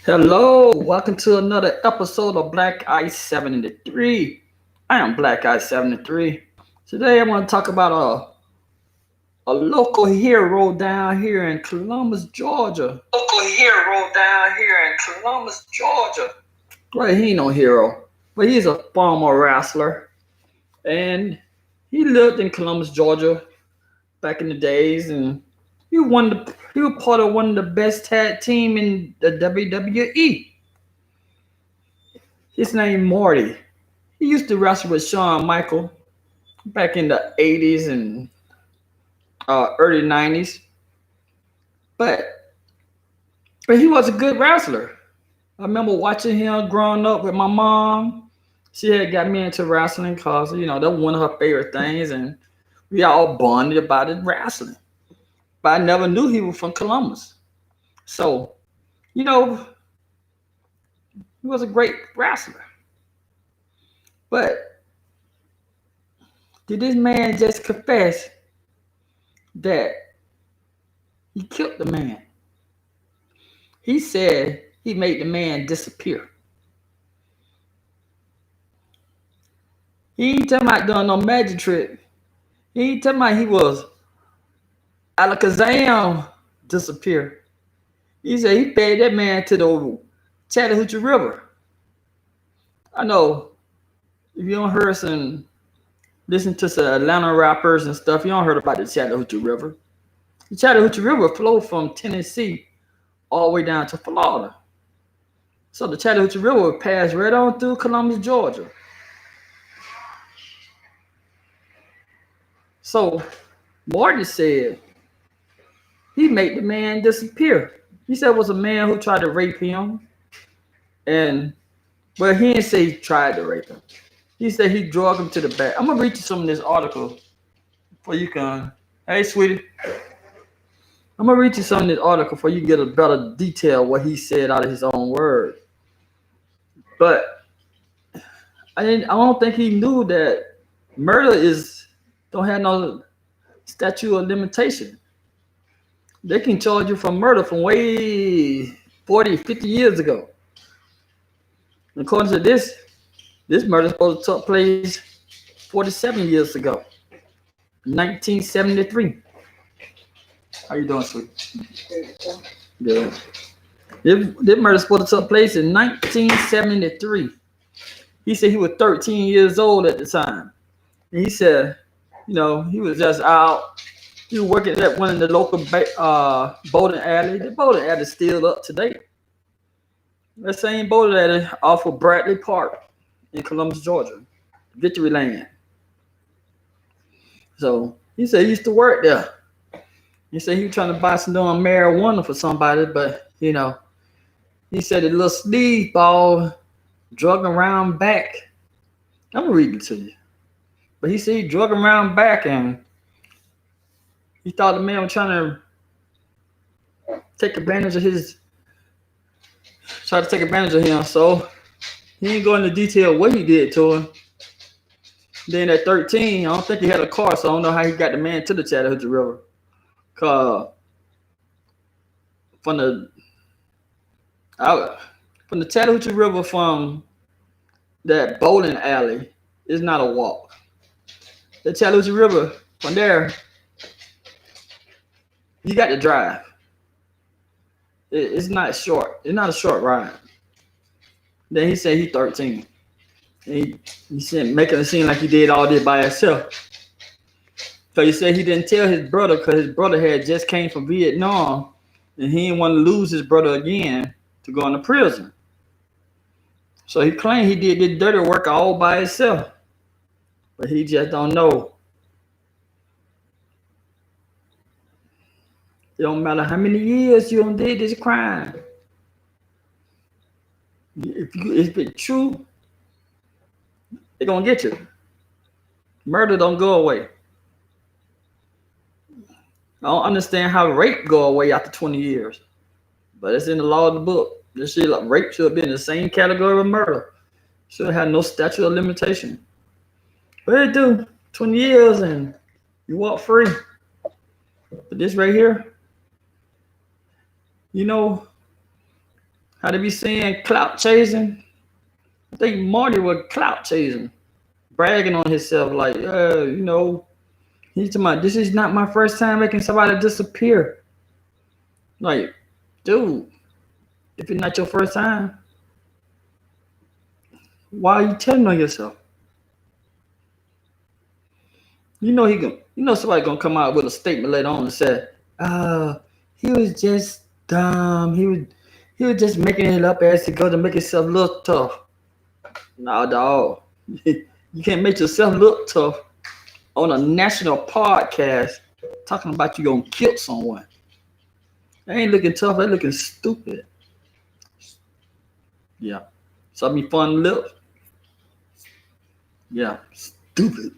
Hello, welcome to another episode of Black Ice 73. I am Black Ice 73. Today I want to talk about a local hero down here in Columbus, Georgia. Well, he ain't no hero, but he's a former wrestler. And he lived in Columbus, Georgia back in the days, and he was part of one of the best tag team in the WWE. His name Marty. He used to wrestle with Shawn Michael back in the 80s and early 90s. But but he was a good wrestler. I remember watching him growing up with my mom. She had got me into wrestling because, that was one of her favorite things. And we all bonded about it wrestling. But I never knew he was from Columbus. So, you know, he was a great wrestler. But did this man just confess that he killed the man? He said he made the man disappear. He ain't talking about doing no magic trick. He ain't talking about he was Alakazam disappear. He said he fed that man to the Chattahoochee River. I know if you don't heard listen to some Atlanta rappers and stuff, you don't heard about the Chattahoochee River. The Chattahoochee River flowed from Tennessee all the way down to Florida. So the Chattahoochee River passed right on through Columbus, Georgia. So Marty said he made the man disappear. He said it was a man who tried to rape him. But he didn't say he tried to rape him. He said he drug him to the back. I'm gonna read you some of this article for you can. Hey, sweetie. I'm gonna read you some of this article for you get a better detail what he said out of his own word. But I don't think he knew that murder don't have no statute of limitation. They can charge you for murder from way 40, 50 years ago. According to this murder supposed to take place 47 years ago, 1973. How you doing, sweet? Good. This murder supposed to take place in 1973. He said he was 13 years old at the time. And he said, he was just out. He was working at one of the local bowling alley. The bowling alley is still up today. That same bowling alley off of Bradley Park in Columbus, Georgia, Victory Lane. So he said he used to work there. He said he was trying to buy some marijuana for somebody, but he said a little sleeve ball drug around back. I'm gonna read it to you. But he said he drug around back and he thought the man was trying to take advantage of him. So he ain't go into detail what he did to him. Then at 13, I don't think he had a car, so I don't know how he got the man to the Chattahoochee River. Cause from the Chattahoochee River from that bowling alley is not a walk. The Chattahoochee River from there, you got to drive. It's not short. It's not a short ride. Then he said he's 13. And he said making it seem like he did all this by himself. So he said he didn't tell his brother because his brother had just came from Vietnam and he didn't want to lose his brother again to go into prison. So he claimed he did this dirty work all by himself. But he just don't know. It don't matter how many years you done did this crime. If it's true, they're gonna get you. Murder don't go away. I don't understand how rape go away after 20 years. But it's in the law of the book. This shit like rape should be in the same category of murder. Should have no statute of limitation. But it do. 20 years and you walk free. But this right here, How they be saying clout chasing? I think Marty was clout chasing, bragging on himself like, he's talking about, this is not my first time making somebody disappear. Like, dude, if it's not your first time, why are you telling on yourself? Somebody gonna come out with a statement later on and say, he was just dumb. He was just making it up as he goes to make himself look tough. Nah, dog. You can't make yourself look tough on a national podcast talking about you gonna kill someone. They ain't looking tough, they looking stupid. Yeah. Saw me fun lips. Yeah, stupid.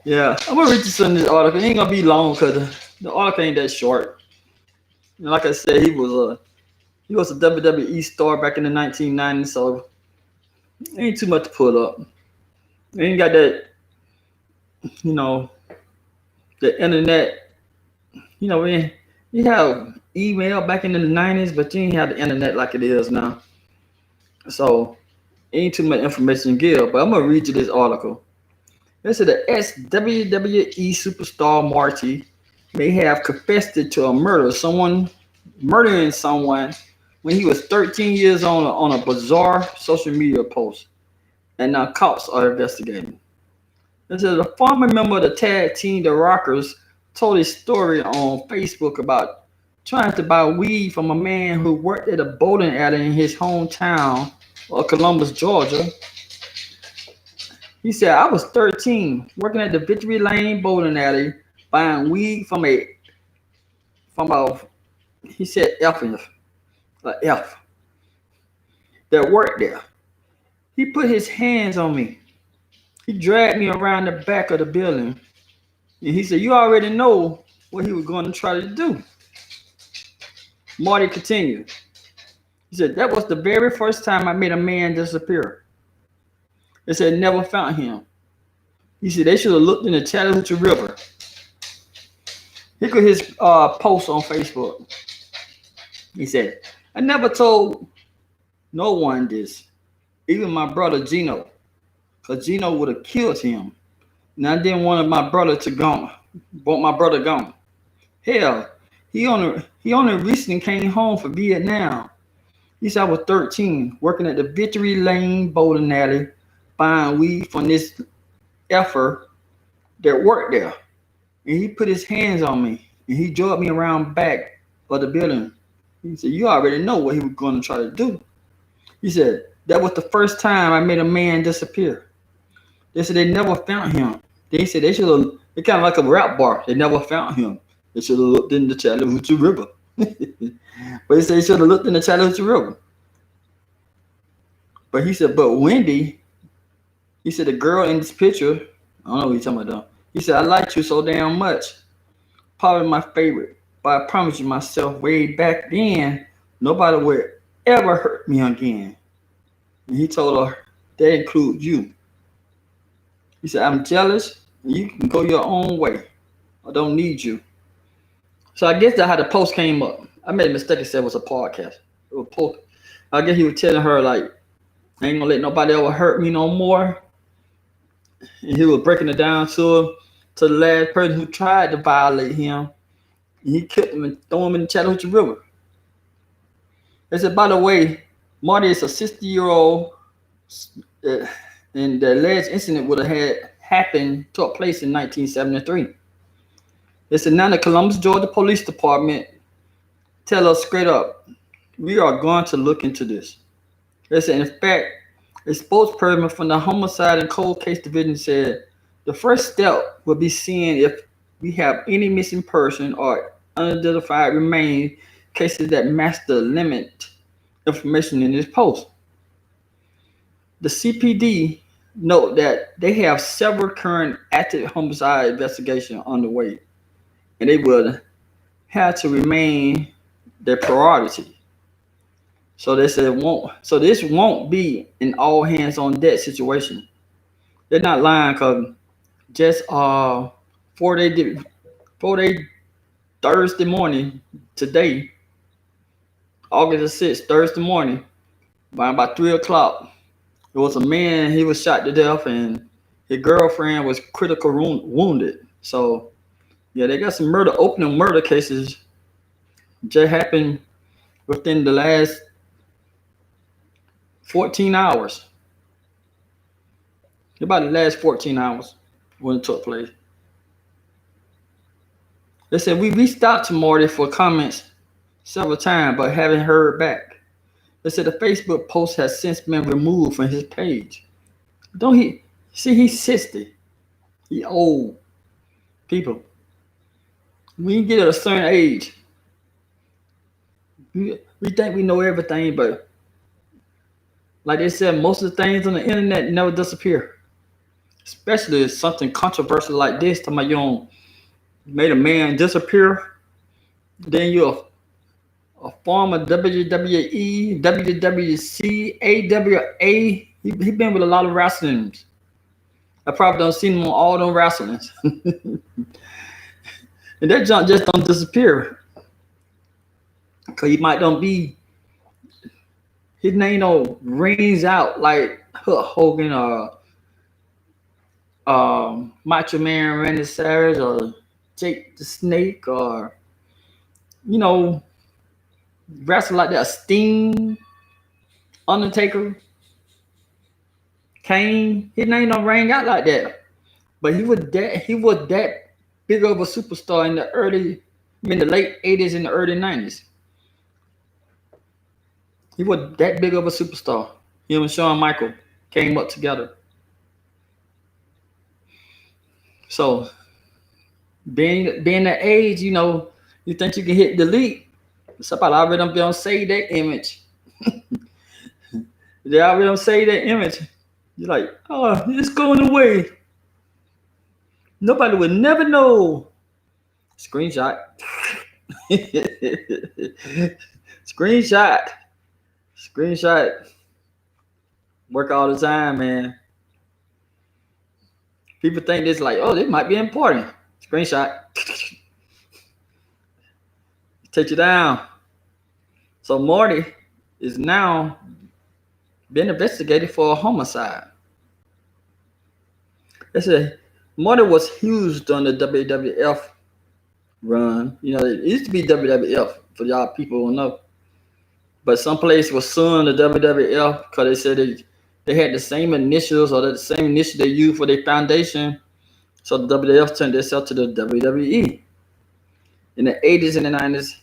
Yeah, I'm gonna read you some of this article. It ain't gonna be long because the article ain't that short. And like I said, he was a WWE star back in the 1990s, so ain't too much to pull up. Ain't got that, you know, the internet. Man, you have email back in the 90s, but you ain't have the internet like it is now. So ain't too much information to give. But I'm gonna read you this article. This is the ex-WWE superstar Marty may have confessed to a murdering someone when he was 13 years old on a bizarre social media post, and now cops are investigating. This is a former member of the tag team, the Rockers, told his story on Facebook about trying to buy weed from a man who worked at a bowling alley in his hometown of Columbus, Georgia. He said, I was 13, working at the Victory Lane bowling alley, buying weed from a, he said F, that worked there. He put his hands on me. He dragged me around the back of the building. And he said, you already know what he was going to try to do. Marty continued. He said, that was the very first time I made a man disappear. They said, never found him. He said, they should have looked in the Chattahoochee River. Look at his post on Facebook. He said, I never told no one this, even my brother Gino, because Gino would have killed him. And I didn't want my brother gone. Hell, he only recently came home from Vietnam. He said I was 13, working at the Victory Lane bowling alley, buying weed from this effer that worked there. And he put his hands on me and he dragged me around back of the building. He said, you already know what he was going to try to do. He said, that was the first time I made a man disappear. They said they never found him. They said they should have, it's kind of like a rap bar. They never found him. They should have looked in the Chattahoochee River. But he said they should have looked in the Chattahoochee River. But he said, but Wendy, he said the girl in this picture, I don't know what he's talking about though. He said, I liked you so damn much. Probably my favorite. But I promised you myself way back then, nobody would ever hurt me again. And he told her, that includes you. He said, I'm jealous. You can go your own way. I don't need you. So I guess that's how the post came up. I made a mistake and said it was a podcast. It was a post. I guess he was telling her, like, I ain't gonna let nobody ever hurt me no more. And he was breaking it down to the last person who tried to violate him. And he killed him and threw him in the Chattahoochee River. They said, by the way, Marty is a 60-year-old, and the alleged incident would have had took place in 1973. They said, now the Columbus, Georgia Police Department tell us straight up, we are going to look into this. They said, in fact, a spokesperson from the Homicide and Cold Case Division said, the first step will be seeing if we have any missing person or unidentified remain cases that match the limit information in this post. The CPD note that they have several current active homicide investigations underway, and they will have to remain their priority. So they said this won't be an all hands on deck situation. They're not lying, because just 4 day Thursday morning today, August the 6th, Thursday morning, by about 3 o'clock. It was a man, he was shot to death, and his girlfriend was critical wounded. So, yeah, they got some opening murder cases just happened within the last 14 hours. About the last 14 hours when it took place. They said, we reached out to Marty for comments several times, but haven't heard back. They said the Facebook post has since been removed from his page. Don't he see he's 60. He old. People. When you get at a certain age, we think we know everything, but like they said, most of the things on the internet never disappear. Especially if something controversial like this, talking about you don't made a man disappear, then you're a former WWE, WWC, AWA. He been with a lot of wrestlings. I probably don't seen him on all them wrestlings. And that junk just don't disappear. Cause he might don't be, his name don't rings out like Hogan or Macho Man Randy Savage or Jake the Snake or, you know, wrestle like that. Sting, Undertaker, Kane. His name don't ring out like that. But he was that big of a superstar in the late 80s and the early 90s. He was that big of a superstar. Him and Shawn Michaels came up together. So being that age, you know, you think you can hit delete. Somebody already done save that image. They already done save that image. You're like, oh, it's going away. Nobody would never know. Screenshot. Screenshot. Work all the time, man. People think this like, oh, this might be important. Screenshot. Take you down. So Marty is now being investigated for a homicide. They said Marty was huge during the WWF run. You know, it used to be WWF for y'all people who know. But some place was suing the WWF because they said they had the same initials or the same initial they used for their foundation. So the WWF turned themselves to the WWE. In the 80s and the 90s,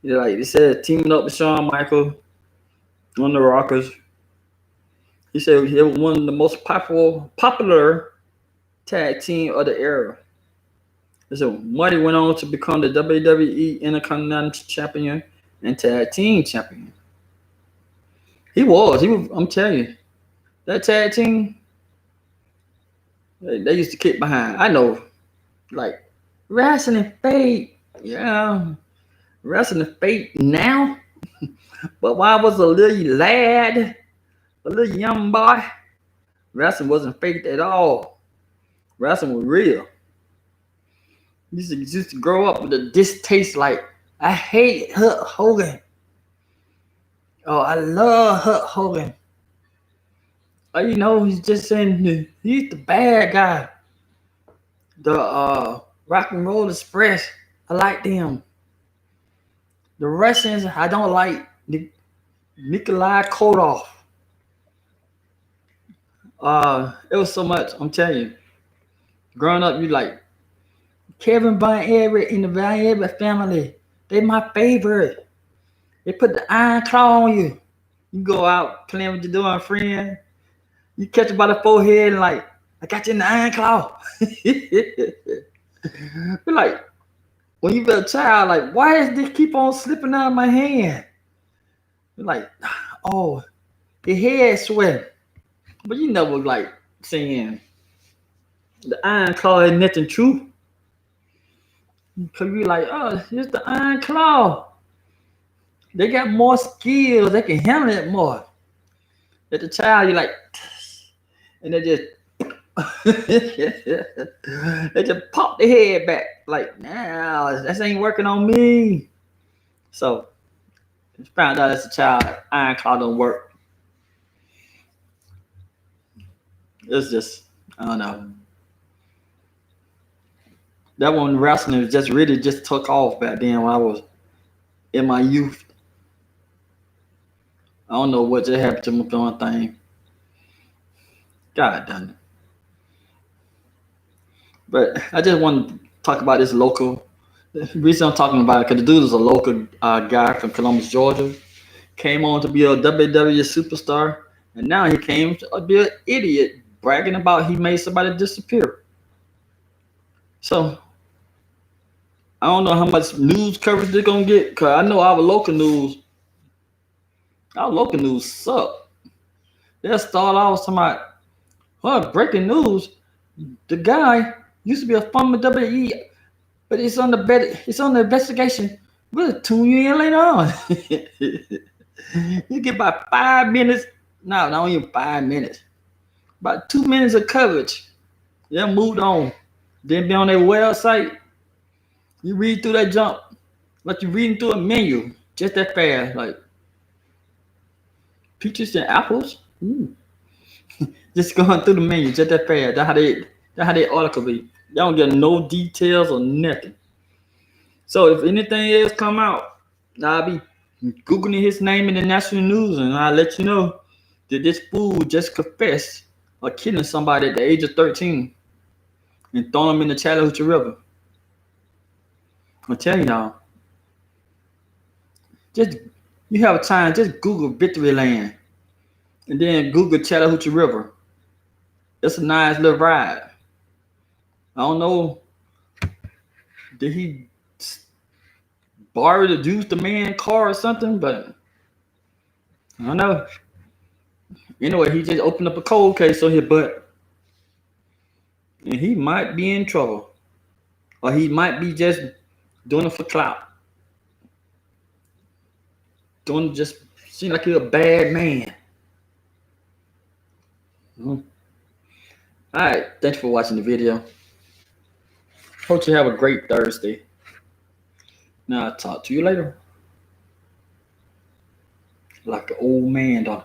you know, like they said, teaming up with Shawn Michaels on the Rockers. He said he was one of the most popular tag team of the era. So Marty went on to become the WWE Intercontinental Champion and Tag Team Champion. He was, I'm telling you, that tag team, they used to kick behind. I know, like, wrestling fate, yeah, wrestling fate now. But while I was a little lad, a little young boy, wrestling wasn't fake at all. Wrestling was real. Used to grow up with a distaste like, I hate Hulk Hogan. Oh, I love Hulk Hogan. Oh, you know, he's just saying he's the bad guy. The Rock and Roll Express, I like them. The Russians, I don't like. Nikolai Koloff. It was so much, I'm telling you. Growing up, you like Kevin Von Erich in the Von Erich family. They my favorite. They put the iron claw on you. You go out playing with your doing friend. You catch it by the forehead and like, I got you in the iron claw. You're like, when you were a child, like, why does this keep on slipping out of my hand? You're like, oh, your head sweating. But you never like saying the iron claw is nothing true. Because you're like, oh, it's the iron claw. They got more skills. They can handle it more. At the child, you're like, and they just they just pop the head back. Like, nah, that ain't working on me. So Found out as a child, iron claw don't work. It's just, I don't know. That one wrestling just really just took off back then when I was in my youth. I don't know what just happened to my one thing. God done it. But I just want to talk about this local. The reason I'm talking about it because the dude is a local guy from Columbus, Georgia. Came on to be a WWE superstar, and now he came to be an idiot bragging about he made somebody disappear. So I don't know how much news coverage they're gonna get because I know our local news suck. They'll start off talking about, breaking news. The guy used to be a former WWE, but it's on the investigation. We'll tune you in later on. You get about 5 minutes. No, not even 5 minutes. About 2 minutes of coverage. Then moved on. Then be on their website. You read through that jump like you reading through a menu. Just that fast. Like peaches and apples. Just going through the menu just that fast. That's how they article be. They don't get no details or nothing. So if anything else come out, I'll be Googling his name in the national news and I'll let you know that this fool just confessed of killing somebody at the age of 13 and throwing him in the Chattahoochee River. I'm telling y'all, just you have time, just Google Victory Land and then Google Chattahoochee River. It's a nice little ride. I don't know, did he borrow to use the man's car or something, but I don't know. Anyway, he just opened up a cold case on his butt. And he might be in trouble. Or he might be just doing it for clout. Doing just seem like he's a bad man. Alright, thanks for watching the video. Hope you have a great Thursday. Now I'll talk to you later. Like an old man, dog.